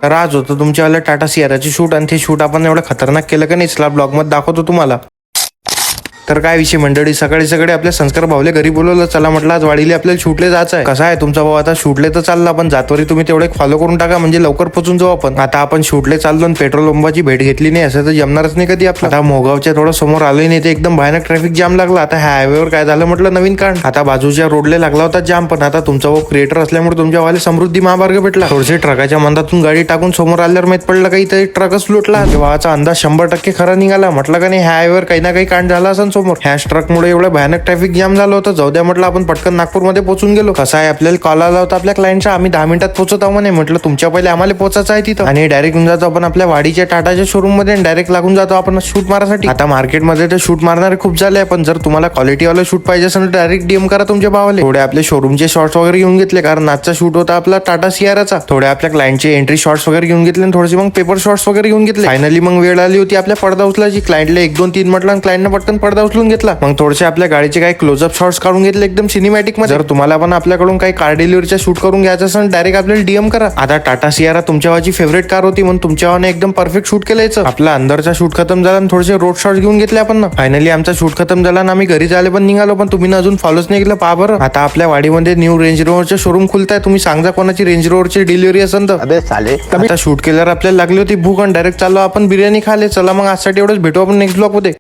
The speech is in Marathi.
तर आज होतं तुमच्यावाल्या टाटा सियाराची शूट आणि ते शूट आपण एवढं खतरनाक केलं का नाही, चला ब्लॉग मध्ये दाखवतो तुम्हाला. तर काय विषय मंडळी, सकाळी सकाळी आपल्या संस्कार भाऊले घरी बोलवलं. चला म्हटलं आज वाडीले आपल्याला शूटले जायचं आहे. कसा आहे तुमचा भाऊ आता शूटले तर चालला, पण जातवरी तुम्ही तेवढे फॉलो करून टाका म्हणजे लवकर पोचून जाऊ आपण. आता आपण शूटले चाललो आणि पेट्रोल पंपाची भेट घेतली नाही असं तर जमणारच नाही कधी आपलं. आता मोगावच्या थोडं समोर आलोय नाही ते एकदम भयानक ट्रॅफिक जाम लागला. आता ह्या हायवेवर काय झालं म्हटलं नवीन कारण, आता बाजूच्या रोडले लागला होता जाम. पण आता तुमचा भाऊ क्रिएटर असल्यामुळे तुमच्या वाले समृद्धी महामार्ग भेटला. थोडेसे ट्रकाच्या मंदातून गाडी टाकून समोर आल्यावर माहित पडलं काही तरी ट्रकच लुटला. तेव्हाचा अंदाज 100% खरा निघाला. म्हटलं का नाही ह्या हायवेवर काही ना काही कांड झाला असं समोर. ह्या ट्रक मुळे एवढं भयानक ट्रॅफिक जाम झालं होतं. जाऊ द्या म्हटलं आपण पटकन नागपूरमध्ये पोहोचून गेलो. कसं आहे आपल्याला कॉल आला होता आपल्या क्लायंटचा, आम्ही 10 मिनिटात पोहोचत आहोत म्हणे. म्हटलं तुमच्या पहिले आम्हाला पोहोचायचं आहे तिथं आणि डायरेक्ट येऊन जातो आपण आपल्या वाडीच्या टाटाच्या शोरूम मध्ये डायरेक्ट लागून जातो आपण शूट मारासाठी. आता मार्केटमध्ये तर शूट मारणारे खूप झाले, पण जर तुम्हाला क्वालिटी वाला शूट पाहिजे असेल तर डायरेक्ट डीएम करा तुमच्या भावाले. थोडे आपले शोरूमचे शॉर्ट्स वगैरे घेऊन घेतले कारण आजचा शूट होता आपला टाटा सियाराचा. थोडे आपल्या क्लायंटचे एंट्री शॉर्ट्स वगैरे घेऊन घेतले आणि थोडेसे मग पेपर शॉर्ट्स वगैरे घेऊन घेतले. फायनली मग वेळ आली होती आपल्या पडदा उचलायची. क्लायंटला 1 2 3 म्हटलं आणि क्लायंटने पटकन पडदा उचलून घेतला. मग थोडेसे आपल्या गाडीचे काही क्लोजअप शॉट्स काढून घेतले एकदम सिनेमॅटिक मध्ये. जर तुम्हाला पण आपल्याकडून काही कार डिलिव्हरीचा शूट करून घ्यायचं असेल डायरेक्ट आपल्याला डीएम करा. आता टाटा सियारा तुमच्या वाची फेवरेट कार होती म्हणून तुमच्यावाने एकदम परफेक्ट शूट केलं. आपला अंदरचा शूट खतम झाला आणि थोडेसे रोड शॉट्स घेऊन घेतले आपण. फायनली आमचा शूट खतम झाला आणि आम्ही घरी जायला पण निघालो, पण तुम्ही अजून फॉलोच नाही केलं. पहा बरं, आता आपल्या वाडीमध्ये न्यू रेंज रोवरचे शोरूम खुलताय. तुम्ही सांगा कोणाची रेंज रोवरची डिलिव्हरी असेल तर. आता शूट केल्यावर आपल्याला लागली होती भूक आणि डायरेक्ट चाललो आपण बिर्याणी खाले. चला मग आजसाठी एवढंच, भेटू आपण नेक्स्ट ब्लॉग मध्ये.